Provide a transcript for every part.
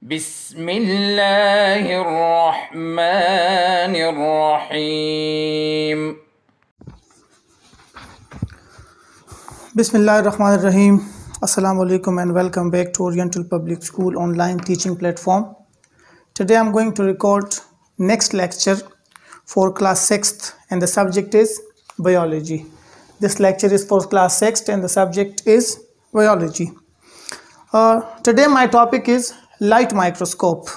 बिस्मिल्लाहिर्रहमानिर्रहीम। Bismillahirrahmanirrahim. Assalamu alaikum and welcome back to Oriental Public School online teaching platform. Today I'm going to record next lecture for class 6th and the subject is biology. This lecture is for class 6th and the subject is biology. Today my topic is light microscope.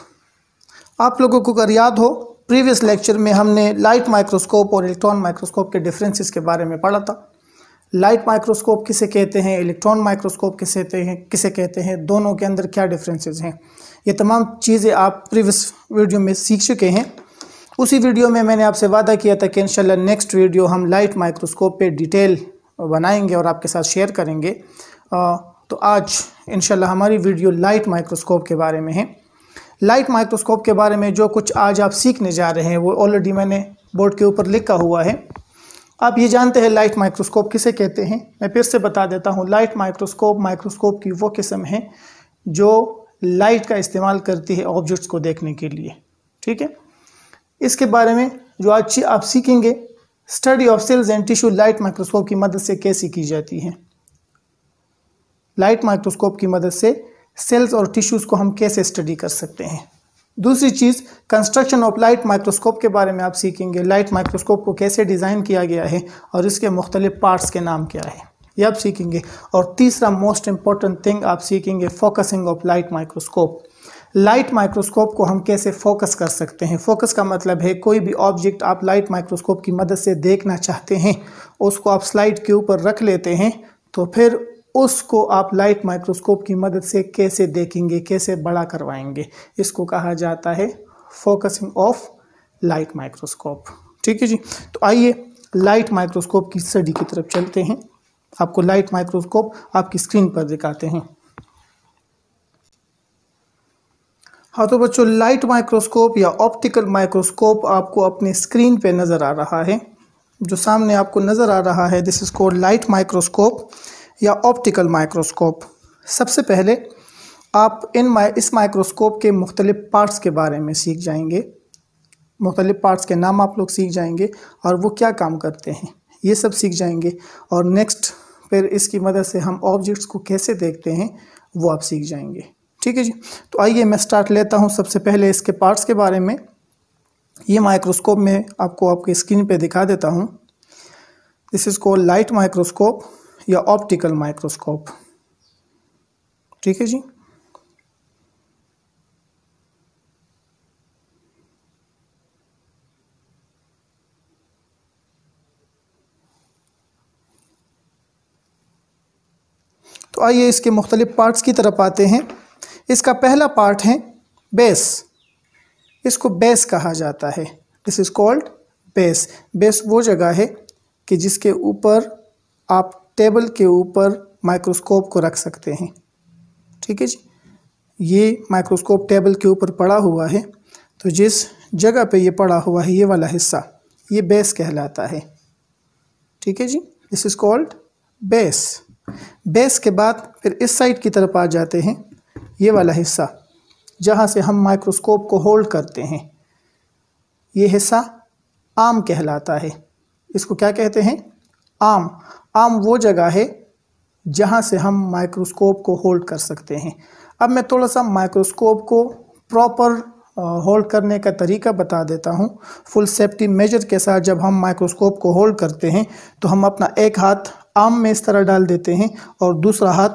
आप लोगों को अगर याद हो previous lecture में हमने light microscope और electron microscope के डिफरेंसेस के बारे में पढ़ा था। लाइट माइक्रोस्कोप किसे कहते हैं, इलेक्ट्रॉन माइक्रोस्कोप किसे कहते हैं, दोनों के अंदर क्या डिफरेंसेस हैं, ये तमाम चीज़ें आप प्रीवियस वीडियो में सीख चुके हैं। उसी वीडियो में मैंने आपसे वादा किया था कि इंशाल्लाह नेक्स्ट वीडियो हम लाइट माइक्रोस्कोप पे डिटेल बनाएंगे और आपके साथ शेयर करेंगे। तो आज इंशाल्लाह हमारी वीडियो लाइट माइक्रोस्कोप के बारे में है। लाइट माइक्रोस्कोप के बारे में जो कुछ आज आप सीखने जा रहे हैं वो ऑलरेडी मैंने बोर्ड के ऊपर लिखा हुआ है। आप ये जानते हैं लाइट माइक्रोस्कोप किसे कहते हैं। मैं फिर से बता देता हूँ, लाइट माइक्रोस्कोप की वो किस्म है जो लाइट का इस्तेमाल करती है ऑब्जेक्ट्स को देखने के लिए। ठीक है, इसके बारे में जो आज आप सीखेंगे, study of cells and tissue light microscope की मदद से कैसे की जाती है। लाइट माइक्रोस्कोप की मदद से सेल्स और टिश्यूज़ को हम कैसे स्टडी कर सकते हैं। दूसरी चीज़, कंस्ट्रक्शन ऑफ लाइट माइक्रोस्कोप के बारे में आप सीखेंगे। लाइट माइक्रोस्कोप को कैसे डिज़ाइन किया गया है और इसके मुख्तलिफ पार्ट्स के नाम क्या है, ये आप सीखेंगे। और तीसरा मोस्ट इम्पॉर्टेंट थिंग आप सीखेंगे, focusing of light microscope. Light microscope को हम कैसे फोकस कर सकते हैं। फोकस का मतलब है कोई भी ऑब्जेक्ट आप लाइट माइक्रोस्कोप की मदद से देखना चाहते हैं, उसको आप स्लाइड के ऊपर रख लेते हैं, तो फिर उसको आप लाइट माइक्रोस्कोप की मदद से कैसे देखेंगे, कैसे बड़ा करवाएंगे। इसको कहा जाता है फोकसिंग ऑफ लाइट माइक्रोस्कोप। ठीक है जी, तो आइए लाइट माइक्रोस्कोप की स्टडी की तरफ चलते हैं। आपको लाइट माइक्रोस्कोप आपकी स्क्रीन पर दिखाते हैं। हाँ तो बच्चों, लाइट माइक्रोस्कोप या ऑप्टिकल माइक्रोस्कोप आपको अपने स्क्रीन पे नज़र आ रहा है। जो सामने आपको नज़र आ रहा है, this is called light microscope या ऑप्टिकल माइक्रोस्कोप। सबसे पहले आप इस माइक्रोस्कोप के मुख्तलिफ पार्ट्स के बारे में सीख जाएंगे। मुख्तलिफ पार्ट्स के नाम आप लोग सीख जाएंगे और वो क्या काम करते हैं ये सब सीख जाएंगे। और नेक्स्ट फिर इसकी मदद से हम ऑब्जेक्ट्स को कैसे देखते हैं वो आप सीख जाएंगे। ठीक है जी, तो आइए मैं स्टार्ट लेता हूँ। सबसे पहले इसके पार्ट्स के बारे में। ये माइक्रोस्कोप में आपको आपकी स्क्रीन पे दिखा देता हूँ। This is called light microscope या ऑप्टिकल माइक्रोस्कोप। ठीक है जी, तो आइए इसके मुख्तलिफ पार्ट्स की तरफ आते हैं। इसका पहला पार्ट है बेस। इसको बेस कहा जाता है। This is called base. Base वो जगह है कि जिसके ऊपर आप टेबल के ऊपर माइक्रोस्कोप को रख सकते हैं। ठीक है जी, ये माइक्रोस्कोप टेबल के ऊपर पड़ा हुआ है, तो जिस जगह पे ये पड़ा हुआ है ये वाला हिस्सा ये बेस कहलाता है। ठीक है जी, this is called base. Base के बाद फिर इस साइड की तरफ आ जाते हैं, ये वाला हिस्सा जहाँ से हम माइक्रोस्कोप को होल्ड करते हैं, ये हिस्सा आर्म कहलाता है। इसको क्या कहते हैं? आर्म। आर्म वो जगह है जहाँ से हम माइक्रोस्कोप को होल्ड कर सकते हैं। अब मैं थोड़ा सा माइक्रोस्कोप को प्रॉपर होल्ड करने का तरीका बता देता हूँ। फुल सेफ्टी मेजर के साथ जब हम माइक्रोस्कोप को होल्ड करते हैं तो हम अपना एक हाथ आर्म में इस तरह डाल देते हैं और दूसरा हाथ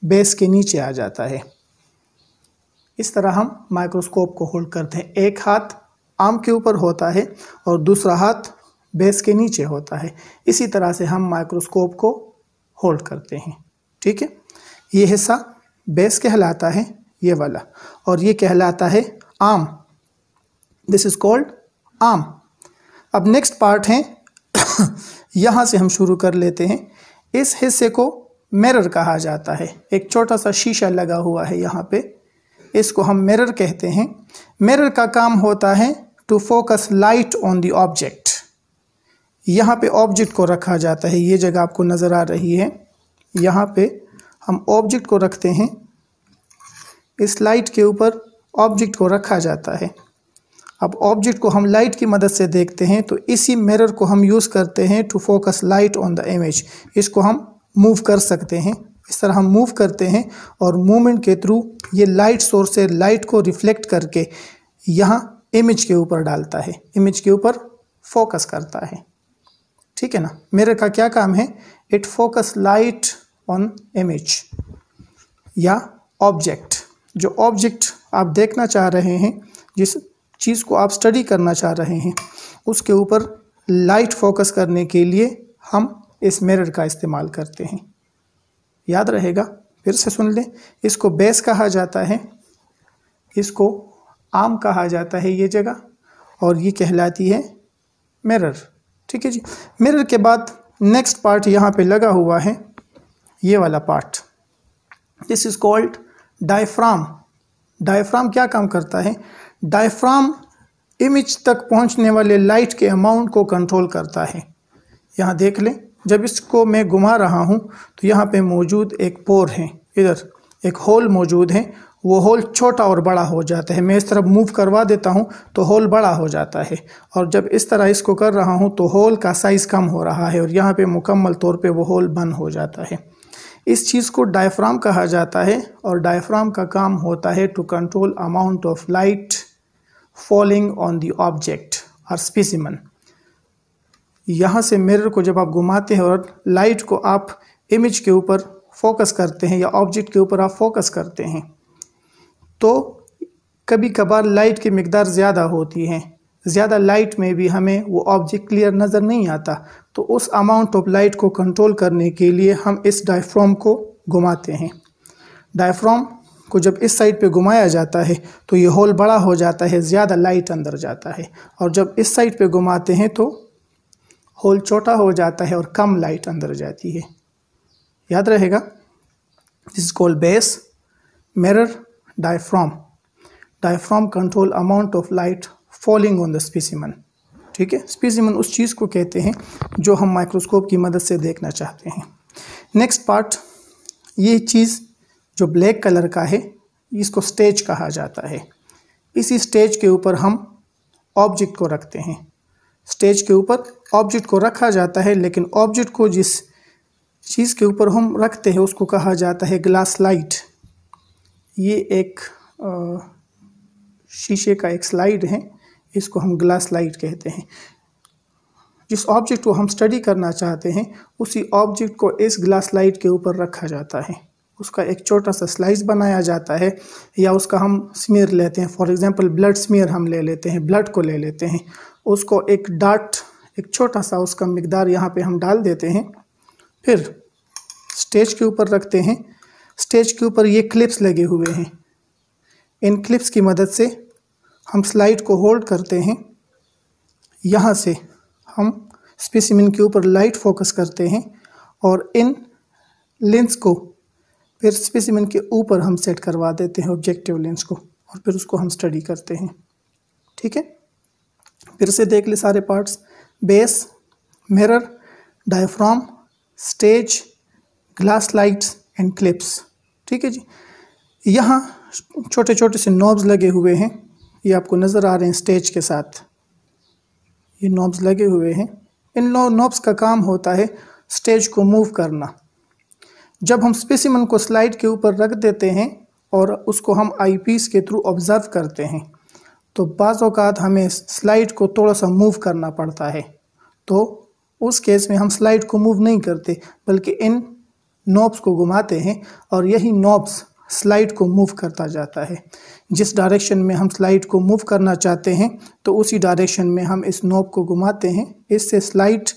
बेस के नीचे आ जाता है। इस तरह हम माइक्रोस्कोप को होल्ड करते हैं। एक हाथ आर्म के ऊपर होता है और दूसरा हाथ बेस के नीचे होता है। इसी तरह से हम माइक्रोस्कोप को होल्ड करते हैं। ठीक है, ये हिस्सा बेस कहलाता है, ये वाला, और ये कहलाता है arm. This is called arm. अब नेक्स्ट पार्ट है यहाँ से हम शुरू कर लेते हैं। इस हिस्से को मिरर कहा जाता है। एक छोटा सा शीशा लगा हुआ है यहाँ पे, इसको हम मिरर कहते हैं। मिरर का काम होता है to focus light on the object. यहाँ पे ऑब्जेक्ट को रखा जाता है, ये जगह आपको नज़र आ रही है। यहाँ पे हम ऑब्जेक्ट को रखते हैं, इस लाइट के ऊपर ऑब्जेक्ट को रखा जाता है। अब ऑब्जेक्ट को हम लाइट की मदद से देखते हैं, तो इसी मिरर को हम यूज़ करते हैं to focus light on the image. इसको हम मूव कर सकते हैं, इस तरह हम मूव करते हैं और मूवमेंट के थ्रू ये लाइट सोर्स से लाइट को रिफ्लेक्ट करके यहाँ इमेज के ऊपर डालता है, इमेज के ऊपर फोकस करता है। ठीक है ना। मिरर का क्या काम है? It focus light on image या ऑब्जेक्ट। जो ऑब्जेक्ट आप देखना चाह रहे हैं, जिस चीज़ को आप स्टडी करना चाह रहे हैं, उसके ऊपर लाइट फोकस करने के लिए हम इस मिरर का इस्तेमाल करते हैं। याद रहेगा, फिर से सुन लें। इसको बेस कहा जाता है, इसको आर्म कहा जाता है ये जगह, और ये कहलाती है मिरर। ठीक है जी। मिरर के बाद नेक्स्ट पार्ट यहाँ पे लगा हुआ है, ये वाला part. This is called diaphragm. Diaphragm क्या काम करता है? डायफ्राम इमेज तक पहुँचने वाले लाइट के अमाउंट को कंट्रोल करता है। यहाँ देख लें, जब इसको मैं घुमा रहा हूँ तो यहाँ पे मौजूद एक पोर है, इधर एक होल मौजूद है, वो होल छोटा और बड़ा हो जाता है। मैं इस तरफ मूव करवा देता हूँ तो होल बड़ा हो जाता है, और जब इस तरह इसको कर रहा हूँ तो होल का साइज़ कम हो रहा है और यहाँ पे मुकम्मल तौर पे वो होल बंद हो जाता है। इस चीज़ को डायफ्राम कहा जाता है, और डायफ्राम का काम होता है to control amount of light falling on the object और स्पेसिमन। यहाँ से मिरर को जब आप घुमाते हैं और लाइट को आप इमेज के ऊपर फोकस करते हैं या ऑब्जेक्ट के ऊपर आप फोकस करते हैं, तो कभी कभार लाइट की मिकदार ज़्यादा होती है। ज़्यादा लाइट में भी हमें वो ऑब्जेक्ट क्लियर नज़र नहीं आता, तो उस अमाउंट ऑफ लाइट को कंट्रोल करने के लिए हम इस डायफ्राम को घुमाते हैं। डायफ्राम को जब इस साइड पे घुमाया जाता है तो ये होल बड़ा हो जाता है, ज़्यादा लाइट अंदर जाता है, और जब इस साइड पे घुमाते हैं तो होल छोटा हो जाता है और कम लाइट अंदर जाती है। याद रहेगा, this is called base, mirror, diaphragm. Diaphragm control amount of light falling on the specimen. ठीक है, स्पेसिमन उस चीज़ को कहते हैं जो हम माइक्रोस्कोप की मदद से देखना चाहते हैं। नेक्स्ट पार्ट, ये चीज़ जो ब्लैक कलर का है, इसको स्टेज कहा जाता है। इसी स्टेज के ऊपर हम ऑब्जेक्ट को रखते हैं। स्टेज के ऊपर ऑब्जेक्ट को रखा जाता है, लेकिन ऑब्जेक्ट को जिस चीज़ के ऊपर हम रखते हैं उसको कहा जाता है ग्लास लाइट। ये एक शीशे का एक स्लाइड है, इसको हम ग्लास लाइट कहते हैं। जिस ऑब्जेक्ट को हम स्टडी करना चाहते हैं उसी ऑब्जेक्ट को इस ग्लास लाइट के ऊपर रखा जाता है। उसका एक छोटा सा स्लाइस बनाया जाता है, या उसका हम स्मीयर लेते हैं। फॉर एग्जांपल ब्लड स्मीयर हम ले लेते हैं, ब्लड को ले लेते हैं, उसको एक डार्ट, एक छोटा सा उसका मिकदार यहाँ पे हम डाल देते हैं, फिर स्टेज के ऊपर रखते हैं। स्टेज के ऊपर ये क्लिप्स लगे हुए हैं, इन क्लिप्स की मदद से हम स्लाइड को होल्ड करते हैं। यहाँ से हम स्पेसिमेन के ऊपर लाइट फोकस करते हैं और इन लेंस को फिर स्पेसिमेन के ऊपर हम सेट करवा देते हैं, ऑब्जेक्टिव लेंस को, और फिर उसको हम स्टडी करते हैं। ठीक है, फिर से देख ले सारे parts, base, mirror, diaphragm, stage, glass lights and clips. ठीक है जी। यहाँ छोटे छोटे से नॉब्स लगे हुए हैं, ये आपको नज़र आ रहे हैं स्टेज के साथ, ये नॉब्स लगे हुए हैं। इन नॉब्स का काम होता है स्टेज को मूव करना। जब हम स्पेसिमन को स्लाइड के ऊपर रख देते हैं और उसको हम आईपीस के थ्रू ऑब्जर्व करते हैं, तो बाज़ औक़ात हमें स्लाइड को थोड़ा सा मूव करना पड़ता है, तो उस केस में हम स्लाइड को मूव नहीं करते बल्कि इन नॉब्स को घुमाते हैं, और यही नॉब्स स्लाइड को मूव करता जाता है। जिस डायरेक्शन में हम स्लाइड को मूव करना चाहते हैं तो उसी डायरेक्शन में हम इस नॉब को घुमाते हैं। इससे स्लाइड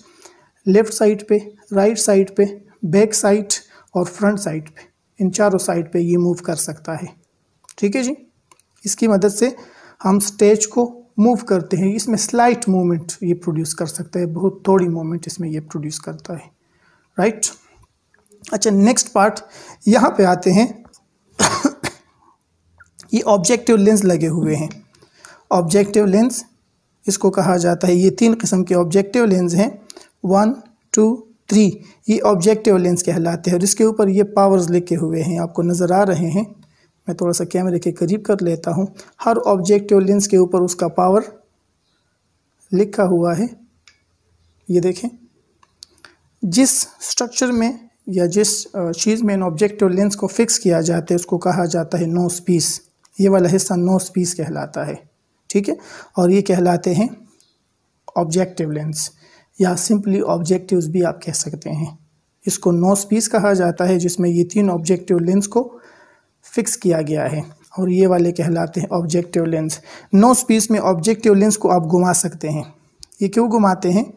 लेफ़्ट साइड पे, राइट साइड पे, बैक साइड और फ्रंट साइड पे, इन चारों साइड पे ये मूव कर सकता है। ठीक है जी। इसकी मदद से हम स्टेज को मूव करते हैं। इसमें स्लाइट मूवमेंट ये प्रोड्यूस कर सकता है, बहुत थोड़ी मूवमेंट इसमें ये प्रोड्यूस करता है। राइट। अच्छा, नेक्स्ट पार्ट यहाँ पे आते हैं। ये ऑब्जेक्टिव लेंस लगे हुए हैं। ऑब्जेक्टिव लेंस इसको कहा जाता है। ये 3 किस्म के ऑब्जेक्टिव लेंस हैं, 1, 2, 3। ये ऑब्जेक्टिव लेंस कहलाते हैं, और इसके ऊपर ये पावर्स लिखे हुए हैं, आपको नज़र आ रहे हैं। मैं थोड़ा सा कैमरे के करीब कर लेता हूँ। हर ऑब्जेक्टिव लेंस के ऊपर उसका पावर लिखा हुआ है। ये देखें, जिस स्ट्रक्चर में या जिस चीज़ में इन ऑब्जेक्टिव लेंस को फिक्स किया जाता है उसको कहा जाता है नोज पीस। ये वाला हिस्सा नोज पीस कहलाता है, ठीक है। और ये कहलाते हैं ऑब्जेक्टिव लेंस, या सिंपली ऑब्जेक्टिव्स भी आप कह सकते हैं। इसको नोज पीस कहा जाता है, जिसमें ये 3 ऑब्जेक्टिव लेंस को फिक्स किया गया है, और ये वाले कहलाते हैं ऑब्जेक्टिव लेंस। नोज पीस में ऑब्जेक्टिव लेंस को आप घुमा सकते हैं। ये क्यों घुमाते हैं?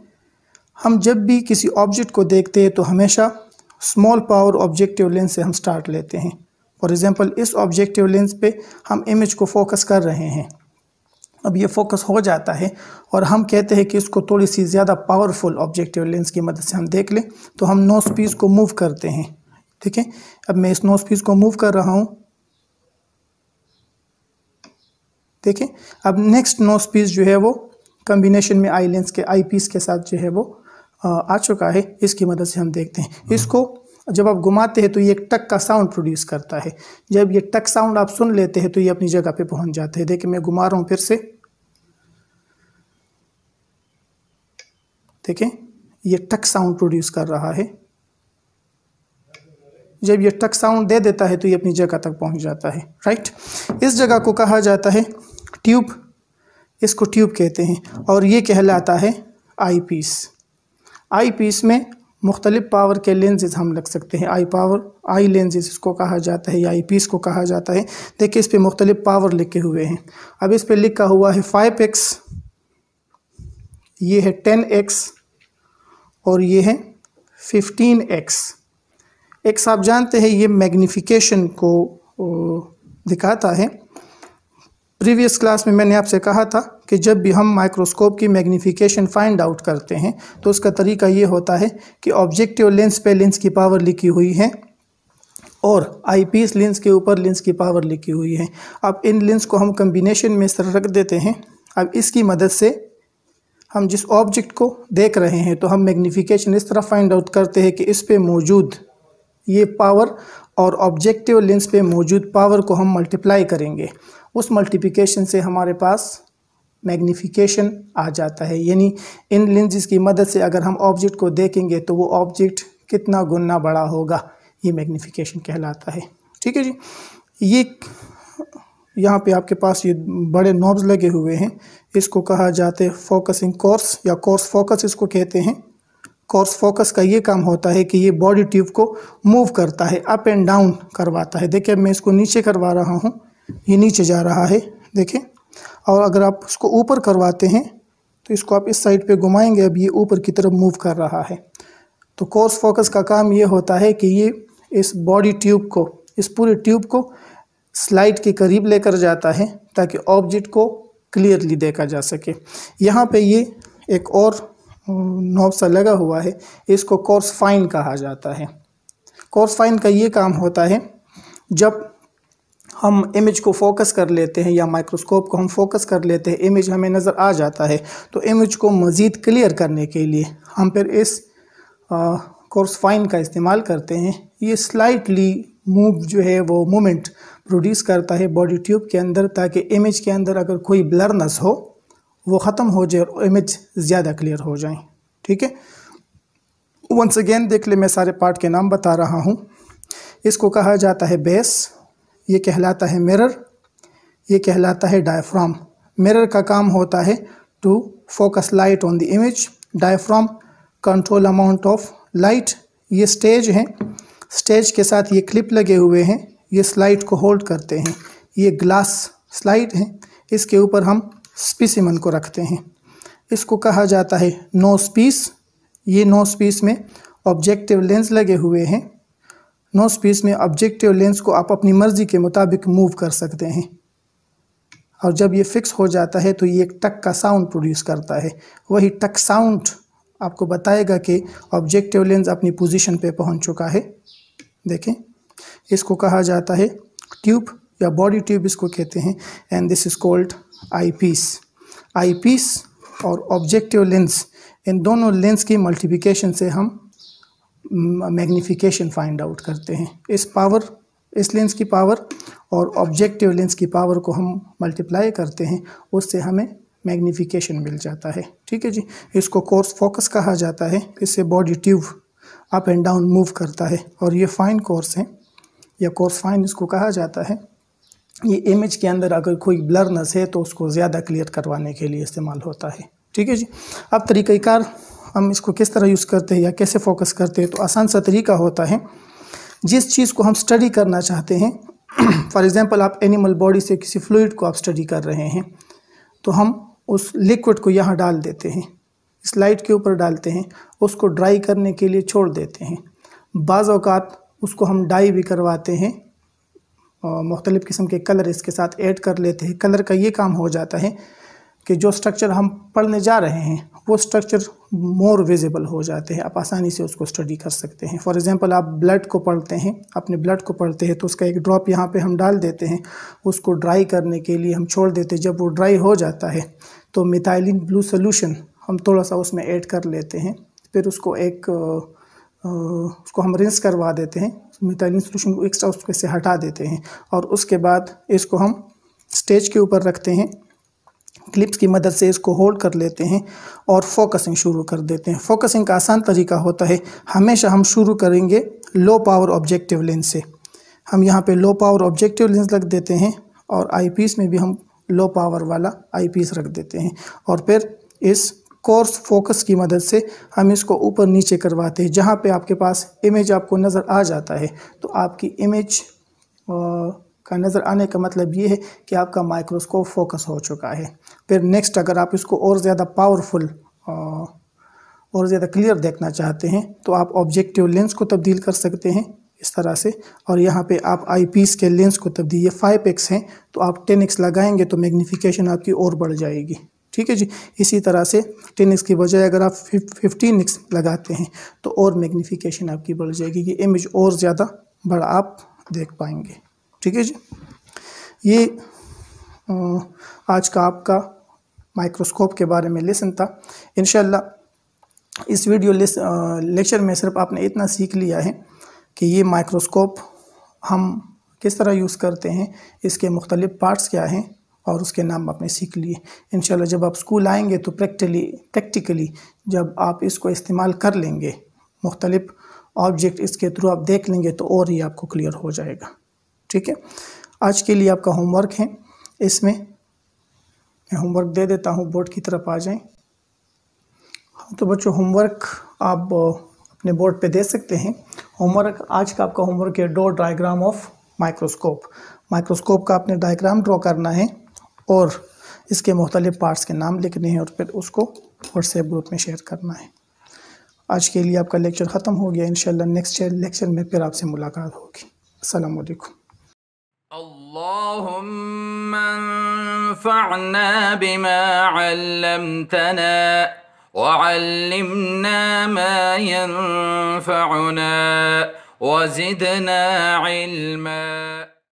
हम जब भी किसी ऑब्जेक्ट को देखते हैं तो हमेशा स्मॉल पावर ऑब्जेक्टिव लेंस से हम स्टार्ट लेते हैं। फॉर एग्जांपल, इस ऑब्जेक्टिव लेंस पे हम इमेज को फोकस कर रहे हैं। अब ये फोकस हो जाता है और हम कहते हैं कि इसको थोड़ी सी ज़्यादा पावरफुल ऑब्जेक्टिव लेंस की मदद से हम देख लें, तो हम नोज पीस को मूव करते हैं। ठीक है, अब मैं इस नोज पीस को मूव कर रहा हूँ। देखें, अब नेक्स्ट नोज पीस जो है वो कॉम्बिनेशन में आई लेंस के आई पीस के साथ जो है वो आ चुका है। इसकी मदद से हम देखते हैं। इसको जब आप घुमाते हैं तो ये एक टक का साउंड प्रोड्यूस करता है। जब ये टक साउंड आप सुन लेते हैं तो ये अपनी जगह पे पहुंच जाते हैं। देखिए, मैं घुमा रहा हूं फिर से। देखें, ये टक साउंड प्रोड्यूस कर रहा है। जब ये टक साउंड दे देता है तो ये अपनी जगह तक पहुंच जाता है। राइट, इस जगह को कहा जाता है ट्यूब। इसको ट्यूब कहते हैं, और ये कहलाता है आई पीस। आई पीस में मुख्तलिफ पावर के लेंसेज हम लग सकते हैं। आई लेंसेज इसको कहा जाता है, या आई पीस को कहा जाता है। देखिए, इस पे मुख्तलिफ पावर लिखे हुए हैं। अब इस पे लिखा हुआ है 5x, ये है 10x और ये है 15x। x आप जानते हैं ये मैग्निफिकेशन को दिखाता है। प्रीवियस क्लास में मैंने आपसे कहा था कि जब भी हम माइक्रोस्कोप की मैग्निफिकेशन फाइंड आउट करते हैं तो उसका तरीका ये होता है कि ऑब्जेक्टिव लेंस पे लेंस की पावर लिखी हुई है और आईपीस लेंस के ऊपर लेंस की पावर लिखी हुई है। अब इन लेंस को हम कॉम्बिनेशन में इस तरह रख देते हैं। अब इसकी मदद से हम जिस ऑब्जेक्ट को देख रहे हैं तो हम मैग्निफिकेशन इस तरह फाइंड आउट करते हैं कि इस पे मौजूद ये पावर और ऑब्जेक्टिव लेंस पे मौजूद पावर को हम मल्टीप्लाई करेंगे। उस मल्टीप्लिकेशन से हमारे पास मैग्निफिकेशन आ जाता है। यानी इन लेंसेज की मदद से अगर हम ऑब्जेक्ट को देखेंगे तो वो ऑब्जेक्ट कितना गुना बड़ा होगा, ये मैग्निफिकेशन कहलाता है। ठीक है जी, ये यहाँ पे आपके पास ये बड़े नॉब्स लगे हुए हैं। इसको कहा जाता है फोकसिंग कोर्स, या कोर्स फोकस इसको कहते हैं। कोर्स फोकस का ये काम होता है कि ये बॉडी ट्यूब को मूव करता है, अप एंड डाउन करवाता है। देखिए, मैं इसको नीचे करवा रहा हूँ, ये नीचे जा रहा है। देखें, और अगर आप इसको ऊपर करवाते हैं तो इसको आप इस साइड पे घुमाएंगे, अब ये ऊपर की तरफ मूव कर रहा है। तो कोर्स फोकस का काम ये होता है कि ये इस बॉडी ट्यूब को, इस पूरे ट्यूब को स्लाइड के करीब लेकर जाता है ताकि ऑब्जेक्ट को क्लियरली देखा जा सके। यहाँ पे ये एक और नॉब सा लगा हुआ है, इसको कोर्स फाइन कहा जाता है। कोर्स फाइन का ये काम होता है, जब हम इमेज को फोकस कर लेते हैं या माइक्रोस्कोप को हम फोकस कर लेते हैं, इमेज हमें नज़र आ जाता है, तो इमेज को मज़ीद क्लियर करने के लिए हम फिर इस कोर्स फाइन का इस्तेमाल करते हैं। ये स्लाइटली मूव जो है वो मूवमेंट प्रोड्यूस करता है बॉडी ट्यूब के अंदर, ताकि इमेज के अंदर अगर कोई ब्लरनेस हो वो ख़त्म हो जाए और इमेज ज़्यादा क्लियर हो जाए। ठीक है, वंस अगेन देख ले, मैं सारे पार्ट के नाम बता रहा हूँ। इसको कहा जाता है बेस, ये कहलाता है मिरर, ये कहलाता है डायफ्राम। मिरर का काम होता है to focus light on the image, diaphragm control amount of light. ये स्टेज है, स्टेज के साथ ये क्लिप लगे हुए हैं, ये स्लाइड को होल्ड करते हैं। ये ग्लास स्लाइड है, इसके ऊपर हम स्पेसिमेन को रखते हैं। इसको कहा जाता है नोज पीस। ये नोज पीस में ऑब्जेक्टिव लेंस लगे हुए हैं। नोज पीस में ऑब्जेक्टिव लेंस को आप अपनी मर्जी के मुताबिक मूव कर सकते हैं, और जब ये फिक्स हो जाता है तो ये एक टक का साउंड प्रोड्यूस करता है। वही टक साउंड आपको बताएगा कि ऑब्जेक्टिव लेंस अपनी पोजीशन पे पहुंच चुका है। देखें, इसको कहा जाता है ट्यूब या बॉडी ट्यूब इसको कहते हैं, and this is called eyepiece. Eyepiece और ऑब्जेक्टिव लेंस, इन दोनों लेंस की मल्टीप्लिकेशन से हम मैग्निफिकेशन फाइंड आउट करते हैं। इस लेंस की पावर और ऑब्जेक्टिव लेंस की पावर को हम मल्टीप्लाई करते हैं, उससे हमें मैग्नीफिकेशन मिल जाता है। ठीक है जी। इसको कोर्स फोकस कहा जाता है। इससे body tube up and down move करता है और ये फाइन कोर्स है या कोर्स फाइन इसको कहा जाता है। ये इमेज के अंदर अगर कोई ब्लरनेस है तो उसको ज़्यादा क्लियर करवाने के लिए इस्तेमाल होता है। ठीक है जी। अब तरीक़ाकार हम इसको किस तरह यूज़ करते हैं या कैसे फोकस करते हैं, तो आसान सा तरीका होता है। जिस चीज़ को हम स्टडी करना चाहते हैं, फॉर एग्ज़ाम्पल आप एनिमल बॉडी से किसी फ्लूइड को आप स्टडी कर रहे हैं, तो हम उस लिक्विड को यहाँ डाल देते हैं, स्लाइड के ऊपर डालते हैं, उसको ड्राई करने के लिए छोड़ देते हैं। बाज़ औक़ात उसको हम डाई भी करवाते हैं, मुख्तलिफ़ किस्म के कलर इसके साथ ऐड कर लेते हैं। कलर का ये काम हो जाता है कि जो स्ट्रक्चर हम पढ़ने जा रहे हैं वो स्ट्रक्चर मोर विजिबल हो जाते हैं, आप आसानी से उसको स्टडी कर सकते हैं। फॉर एग्ज़ाम्पल आप ब्लड को पढ़ते हैं, अपने ब्लड को पढ़ते हैं, तो उसका एक ड्रॉप यहाँ पे हम डाल देते हैं, उसको ड्राई करने के लिए हम छोड़ देते हैं। जब वो ड्राई हो जाता है तो मिथाइलिन ब्लू सोल्यूशन हम थोड़ा सा उसमें ऐड कर लेते हैं, फिर उसको उसको हम रिंस करवा देते हैं, मिथाइलिन सोल्यूशन को एक्स्ट्रा उसके से हटा देते हैं और उसके बाद इसको हम स्टेज के ऊपर रखते हैं, क्लिप्स की मदद से इसको होल्ड कर लेते हैं और फोकसिंग शुरू कर देते हैं। फोकसिंग का आसान तरीका होता है, हमेशा हम शुरू करेंगे लो पावर ऑब्जेक्टिव लेंस से। हम यहाँ पे लो पावर ऑब्जेक्टिव लेंस रख देते हैं और आईपीस में भी हम लो पावर वाला आईपीस रख देते हैं और फिर इस कोर्स फोकस की मदद से हम इसको ऊपर नीचे करवाते हैं। जहाँ पे आपके पास इमेज आपको नज़र आ जाता है तो आपकी इमेज का नज़र आने का मतलब ये है कि आपका माइक्रोस्कोप फोकस हो चुका है। फिर नेक्स्ट अगर आप इसको और ज़्यादा पावरफुल और ज़्यादा क्लियर देखना चाहते हैं तो आप ऑब्जेक्टिव लेंस को तब्दील कर सकते हैं इस तरह से, और यहाँ पे आप आईपीस के लेंस को तब्दील, ये 5x हैं तो आप 10x लगाएंगे तो मैग्नीफिकेशन आपकी और बढ़ जाएगी। ठीक है जी। इसी तरह से 10x की बजाय अगर आप 15x लगाते हैं तो और मैग्नीफिकेशन आपकी बढ़ जाएगी, ये इमेज और ज़्यादा बड़ा आप देख पाएंगे। ठीक है जी। ये आज का आपका माइक्रोस्कोप के बारे में लेसन था। इंशाल्लाह इस वीडियो लेक्चर में सिर्फ आपने इतना सीख लिया है कि ये माइक्रोस्कोप हम किस तरह यूज़ करते हैं, इसके मुख्तलिफ़ पार्ट्स क्या हैं और उसके नाम आपने सीख लिए। इंशाल्लाह जब आप स्कूल आएंगे तो प्रैक्टिकली जब आप इसको इस्तेमाल कर लेंगे, मुख्तलिफ़ ऑब्जेक्ट इसके थ्रू आप देख लेंगे तो और ही आपको क्लियर हो जाएगा। ठीक है। आज के लिए आपका होमवर्क है, इसमें मैं होमवर्क दे देता हूँ, बोर्ड की तरफ आ जाएं। तो बच्चों होमवर्क आप अपने बोर्ड पे दे सकते हैं। होमवर्क आज का आपका होमवर्क है draw diagram of microscope. Microscope का आपने डायग्राम ड्रॉ करना है और इसके मुख्तलिफ पार्ट्स के नाम लिखने हैं और फिर उसको व्हाट्सएप ग्रुप में शेयर करना है। आज के लिए आपका लेक्चर ख़त्म हो गया। इंशाल्लाह नेक्स्ट लेक्चर में फिर आपसे मुलाकात होगी। अस्सलाम वालेकुम। अल्लाहुम्मा अंफ़अना बिमा अल्लमतना वअल्लिमना मा यंफ़अुना वज़िदना इल्मा।